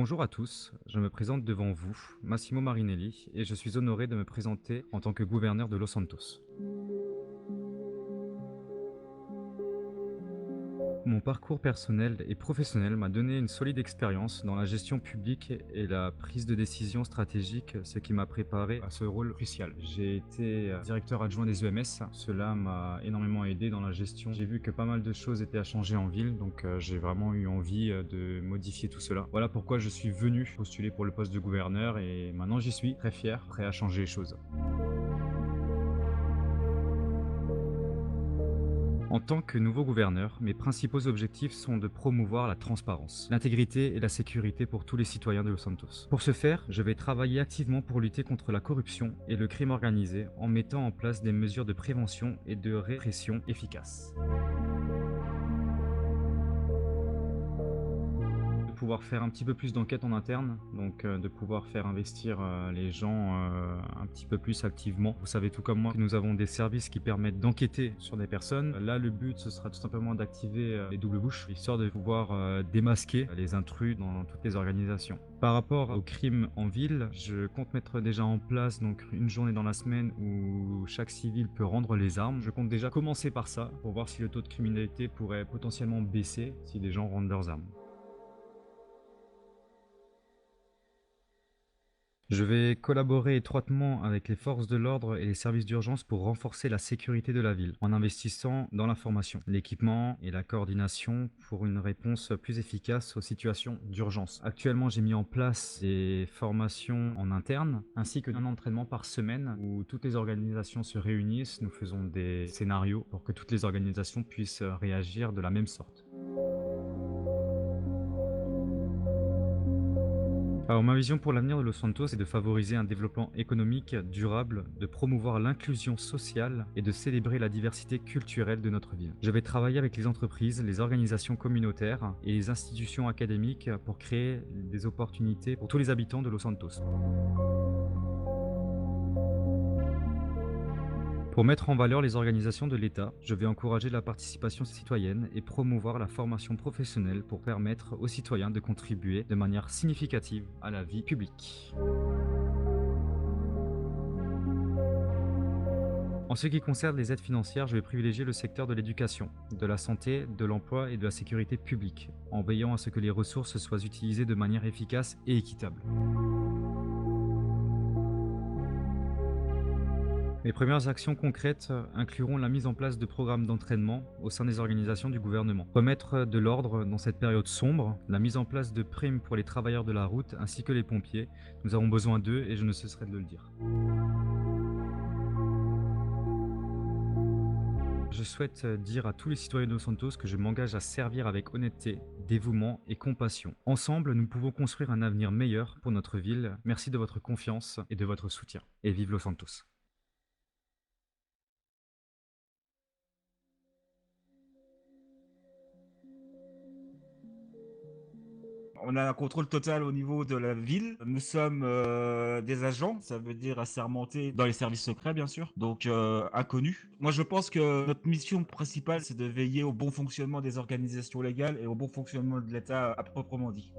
Bonjour à tous, je me présente devant vous, Massimo Marinelli, et je suis honoré de me présenter en tant que gouverneur de Los Santos. Mon parcours personnel et professionnel m'a donné une solide expérience dans la gestion publique et la prise de décision stratégique, ce qui m'a préparé à ce rôle crucial. J'ai été directeur adjoint des EMS, cela m'a énormément aidé dans la gestion. J'ai vu que pas mal de choses étaient à changer en ville, donc j'ai vraiment eu envie de modifier tout cela. Voilà pourquoi je suis venu postuler pour le poste de gouverneur et maintenant j'y suis, très fier, prêt à changer les choses. En tant que nouveau gouverneur, mes principaux objectifs sont de promouvoir la transparence, l'intégrité et la sécurité pour tous les citoyens de Los Santos. Pour ce faire, je vais travailler activement pour lutter contre la corruption et le crime organisé en mettant en place des mesures de prévention et de répression efficaces. De pouvoir faire un petit peu plus d'enquête en interne, donc de pouvoir faire investir les gens un petit peu plus activement. Vous savez tout comme moi que nous avons des services qui permettent d'enquêter sur des personnes. Là, le but, ce sera tout simplement d'activer les doubles bouches, histoire de pouvoir démasquer les intrus dans toutes les organisations. Par rapport aux crimes en ville, je compte mettre déjà en place donc une journée dans la semaine où chaque civil peut rendre les armes. Je compte déjà commencer par ça pour voir si le taux de criminalité pourrait potentiellement baisser si les gens rendent leurs armes. Je vais collaborer étroitement avec les forces de l'ordre et les services d'urgence pour renforcer la sécurité de la ville, en investissant dans la formation, l'équipement et la coordination pour une réponse plus efficace aux situations d'urgence. Actuellement, j'ai mis en place des formations en interne, ainsi qu'un entraînement par semaine où toutes les organisations se réunissent. Nous faisons des scénarios pour que toutes les organisations puissent réagir de la même sorte. Alors, ma vision pour l'avenir de Los Santos est de favoriser un développement économique durable, de promouvoir l'inclusion sociale et de célébrer la diversité culturelle de notre ville. Je vais travailler avec les entreprises, les organisations communautaires et les institutions académiques pour créer des opportunités pour tous les habitants de Los Santos. Pour mettre en valeur les organisations de l'État, je vais encourager la participation citoyenne et promouvoir la formation professionnelle pour permettre aux citoyens de contribuer de manière significative à la vie publique. En ce qui concerne les aides financières, je vais privilégier le secteur de l'éducation, de la santé, de l'emploi et de la sécurité publique, en veillant à ce que les ressources soient utilisées de manière efficace et équitable. Mes premières actions concrètes incluront la mise en place de programmes d'entraînement au sein des organisations du gouvernement, remettre de l'ordre dans cette période sombre, la mise en place de primes pour les travailleurs de la route ainsi que les pompiers. Nous avons besoin d'eux et je ne cesserai de le dire. Je souhaite dire à tous les citoyens de Los Santos que je m'engage à servir avec honnêteté, dévouement et compassion. Ensemble, nous pouvons construire un avenir meilleur pour notre ville. Merci de votre confiance et de votre soutien. Et vive Los Santos! On a un contrôle total au niveau de la ville. Nous sommes des agents, ça veut dire assermentés dans les services secrets, bien sûr, donc inconnus. Moi, je pense que notre mission principale, c'est de veiller au bon fonctionnement des organisations légales et au bon fonctionnement de l'État à proprement dit.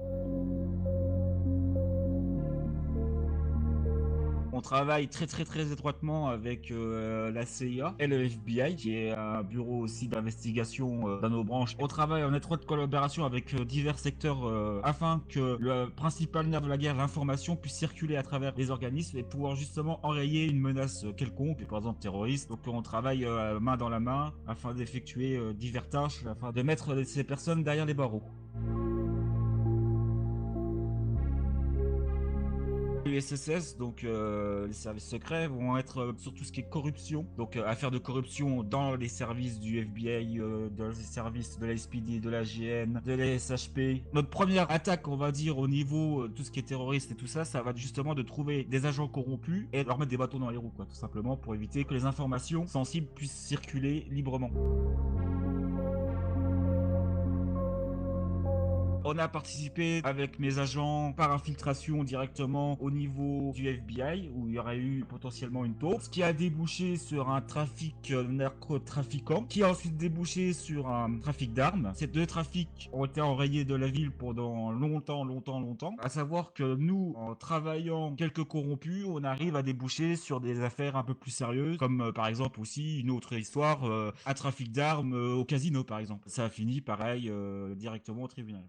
On travaille très étroitement avec la CIA et le FBI, qui est un bureau aussi d'investigation dans nos branches. On travaille en étroite collaboration avec divers secteurs afin que le principal nerf de la guerre, l'information, puisse circuler à travers les organismes et pouvoir justement enrayer une menace quelconque, par exemple terroriste. Donc on travaille main dans la main afin d'effectuer diverses tâches, afin de mettre ces personnes derrière les barreaux. Les SSS, donc les services secrets, vont être sur tout ce qui est corruption, donc affaires de corruption dans les services du FBI, dans les services de la SPD, de la GN, de la SHP. Notre première attaque, on va dire, au niveau tout ce qui est terroriste et tout ça, ça va être justement de trouver des agents corrompus et de leur mettre des bâtons dans les roues, quoi, tout simplement pour éviter que les informations sensibles puissent circuler librement. On a participé avec mes agents par infiltration directement au niveau du FBI où il y aurait eu potentiellement une taupe, ce qui a débouché sur un trafic narcotrafiquant, qui a ensuite débouché sur un trafic d'armes. Ces deux trafics ont été enrayés de la ville pendant longtemps, longtemps, longtemps. À savoir que nous, en travaillant quelques corrompus, on arrive à déboucher sur des affaires un peu plus sérieuses, comme par exemple aussi une autre histoire, un trafic d'armes au casino par exemple. Ça a fini pareil directement au tribunal.